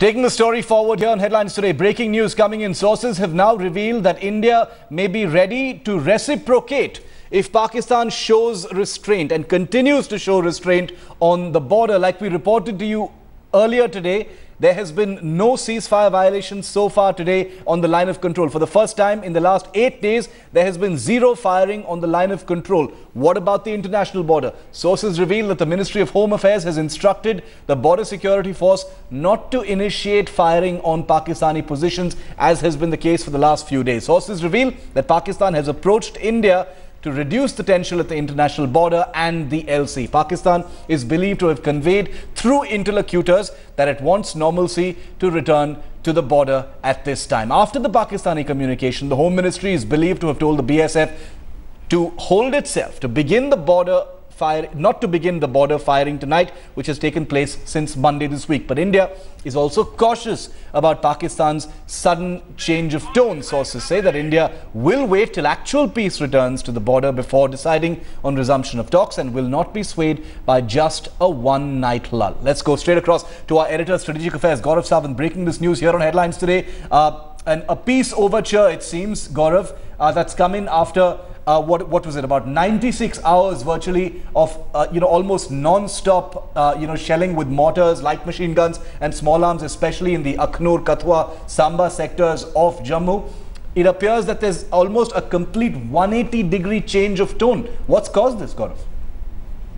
Taking the story forward here on Headlines Today, breaking news coming in. Sources have now revealed that India may be ready to reciprocate if Pakistan shows restraint and continues to show restraint on the border. Like we reported to you earlier today, there has been no ceasefire violations so far today on the line of control. For the first time in the last 8 days, there has been zero firing on the line of control. What about the international border? Sources reveal that the Ministry of Home Affairs has instructed the Border Security Force not to initiate firing on Pakistani positions, as has been the case for the last few days. Sources reveal that Pakistan has approached India to reduce the tension at the international border and the LC. Pakistan is believed to have conveyed through interlocutors that it wants normalcy to return to the border at this time. After the Pakistani communication, the Home Ministry is believed to have told the BSF to hold itself, to begin the border fire, not to begin the border firing tonight, which has taken place since Monday this week. But India is also cautious about Pakistan's sudden change of tone. Sources say that India will wait till actual peace returns to the border before deciding on resumption of talks and will not be swayed by just a one-night lull. Let's go straight across to our editor, Strategic Affairs, Gaurav Sawant, breaking this news here on Headlines Today. A peace overture, it seems, Gaurav, that's come in after what was it, about 96 hours virtually of almost non-stop shelling with mortars, light machine guns and small arms, especially in the Akhnur, Kathua, Samba sectors of Jammu. It appears that there's almost a complete 180-degree change of tone. What's caused this, Gaurav?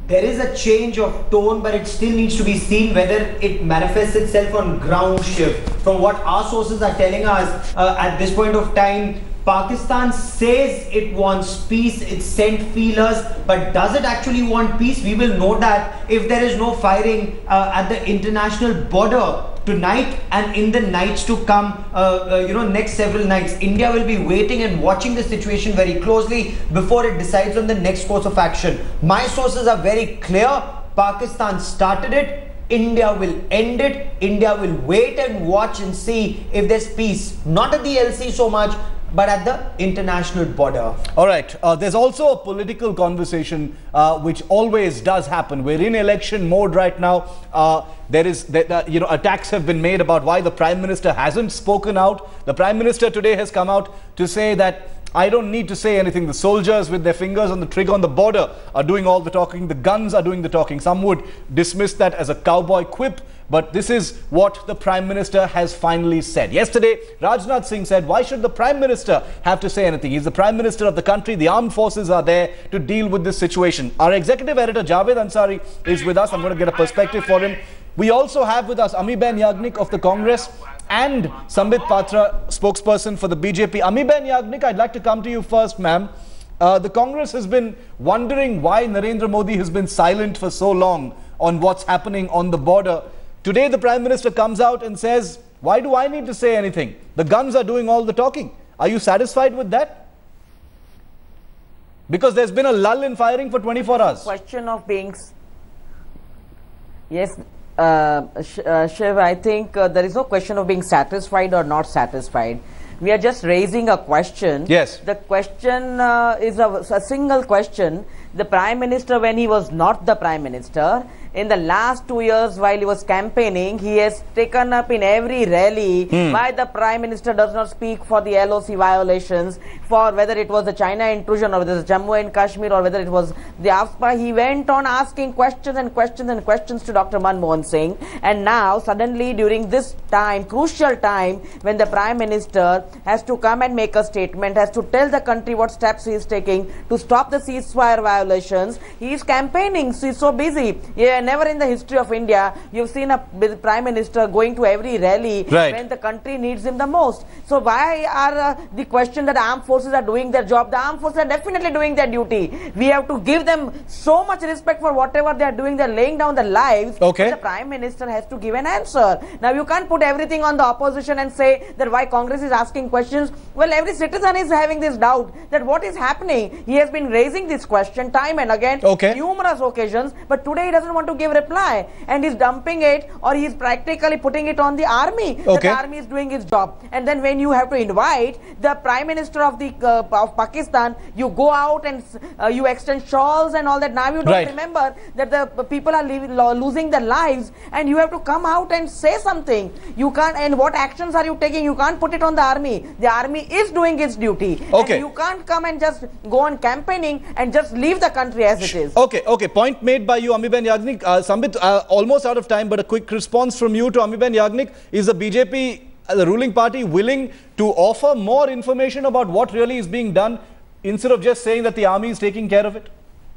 There is a change of tone, but it still needs to be seen whether it manifests itself on ground shift. From what our sources are telling us, at this point of time, Pakistan says it wants peace, it sent feelers, but does it actually want peace? We will know that if there is no firing at the international border tonight and in the nights to come, next several nights. India will be waiting and watching the situation very closely before it decides on the next course of action. My sources are very clear. Pakistan started it. India will end it. India will wait and watch and see if there's peace. Not at the LC so much, but at the international border. All right. There's also a political conversation which always does happen. We're in election mode right now. Attacks have been made about why the Prime Minister hasn't spoken out. The Prime Minister today has come out to say that I don't need to say anything. The soldiers with their fingers on the trigger on the border are doing all the talking. The guns are doing the talking. Some would dismiss that as a cowboy quip, but this is what the Prime Minister has finally said. Yesterday, Rajnath Singh said, why should the Prime Minister have to say anything? He's the Prime Minister of the country. The armed forces are there to deal with this situation. Our executive editor, Javed Ansari, is with us. I'm going to get a perspective for him. We also have with us Amiben Yagnik of the Congress and Sambit Patra, spokesperson for the BJP. Amiben Yagnik, I'd like to come to you first, ma'am. The Congress has been wondering why Narendra Modi has been silent for so long on what's happening on the border. Today, the Prime Minister comes out and says, why do I need to say anything? The guns are doing all the talking. Are you satisfied with that? Because there's been a lull in firing for 24 hours. Question of being... Yes, Shiv, I think there is no question of being satisfied or not satisfied. We are just raising a question. Yes. The question is a single question. The Prime Minister, when he was not the Prime Minister, in the last 2 years while he was campaigning, he has taken up in every rally why the Prime Minister does not speak for the LOC violations, for whether it was the China intrusion or whether it was Jammu and Kashmir or whether it was the AFSPA. He went on asking questions and questions and questions to Dr. Manmohan Singh. And now suddenly during this time, crucial time, when the Prime Minister has to come and make a statement, has to tell the country what steps he is taking to stop the ceasefire violations, he is campaigning. So he's so busy. Yeah, never in the history of India you've seen a Prime Minister going to every rally when the country needs him the most. So why are the question that armed forces are doing their job? The armed forces are definitely doing their duty. We have to give them so much respect for whatever they are doing. They're laying down their lives. Okay. The Prime Minister has to give an answer. Now you can't put everything on the opposition and say that why Congress is asking questions. Well, every citizen is having this doubt that what is happening. He has been raising this question time and again, numerous occasions, but today he doesn't want to give reply, and he's dumping it, or he's practically putting it on the army. The army is doing its job. And then when you have to invite the Prime Minister of the of Pakistan, you go out and you extend shawls and all that. Now you don't remember that the people are losing their lives, and you have to come out and say something. You can't. And what actions are you taking? You can't put it on the army. The army is doing its duty. And you can't come and just go on campaigning and just leave the country as it is. Okay. Point made by you, Amiben Yagnik. Sambit, almost out of time, but a quick response from you to Amiben Yagnik. Is the BJP, the ruling party, willing to offer more information about what really is being done instead of just saying that the army is taking care of it?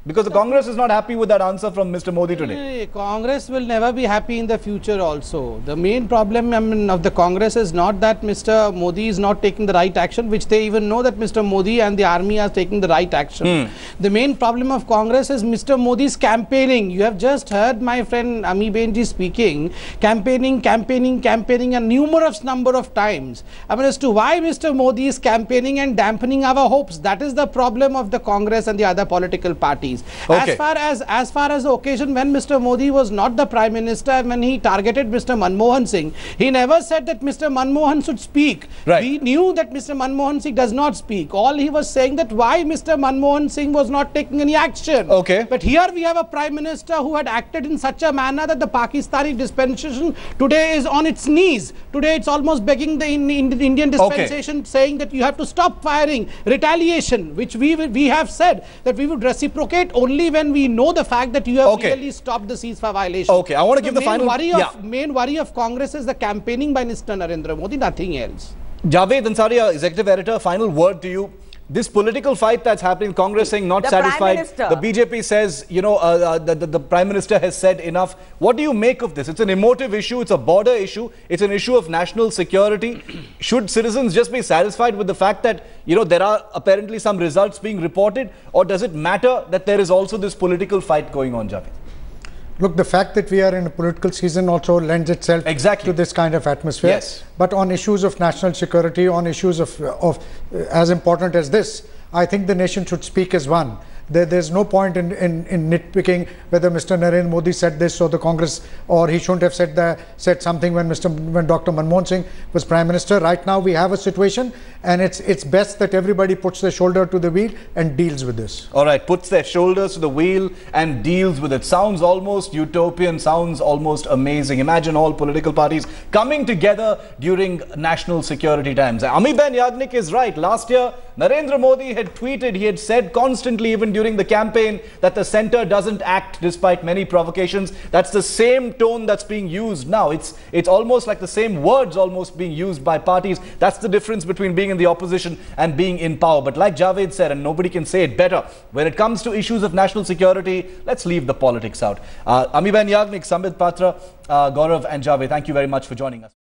Because the Congress is not happy with that answer from Mr. Modi today. Congress will never be happy in the future also. The main problem of the Congress is not that Mr. Modi is not taking the right action, which they even know that Mr. Modi and the army are taking the right action. The main problem of Congress is Mr. Modi's campaigning. You have just heard my friend Amiben ji speaking, campaigning a numerous number of times. As to why Mr. Modi is campaigning and dampening our hopes, that is the problem of the Congress and the other political parties. As far as the occasion when Mr. Modi was not the Prime Minister, when he targeted Mr. Manmohan Singh, he never said that Mr. Manmohan should speak. We knew that Mr. Manmohan Singh does not speak. All he was saying that why Mr. Manmohan Singh was not taking any action. But here we have a Prime Minister who had acted in such a manner that the Pakistani dispensation today is on its knees. Today it's almost begging the Indian dispensation, saying that you have to stop firing, retaliation, which we have said that we would reciprocate only when we know the fact that you have really stopped the ceasefire violation. I want to give the final main worry of Congress is the campaigning by Mr. Narendra Modi, nothing else. Javed Ansari, executive editor, final word to you. This political fight that's happening, Congress saying not satisfied. The BJP says, you know, the Prime Minister has said enough. What do you make of this? It's an emotive issue. It's a border issue. It's an issue of national security. Should citizens just be satisfied with the fact that, you know, there are apparently some results being reported? Or does it matter that there is also this political fight going on, Javed? Look, the fact that we are in a political season also lends itself to this kind of atmosphere. But on issues of national security, on issues of as important as this, I think the nation should speak as one. There's no point in nitpicking whether Mr. Narendra Modi said this or the Congress, or he shouldn't have said something when Dr. Manmohan Singh was Prime Minister. Right now we have a situation, and it's best that everybody puts their shoulder to the wheel and deals with this. All right, puts their shoulders to the wheel and deals with it. Sounds almost utopian, sounds almost amazing. Imagine all political parties coming together during national security times. Amiben Yagnik is right. Last year, Narendra Modi had tweeted, he had said constantly, even during the campaign, that the centre doesn't act despite many provocations. That's the same tone that's being used now. It's almost like the same words almost being used by parties. That's the difference between being in the opposition and being in power. But like Javed said, and nobody can say it better, when it comes to issues of national security, let's leave the politics out. Amiben Yagnik, Sambit Patra, Gaurav and Javed, thank you very much for joining us.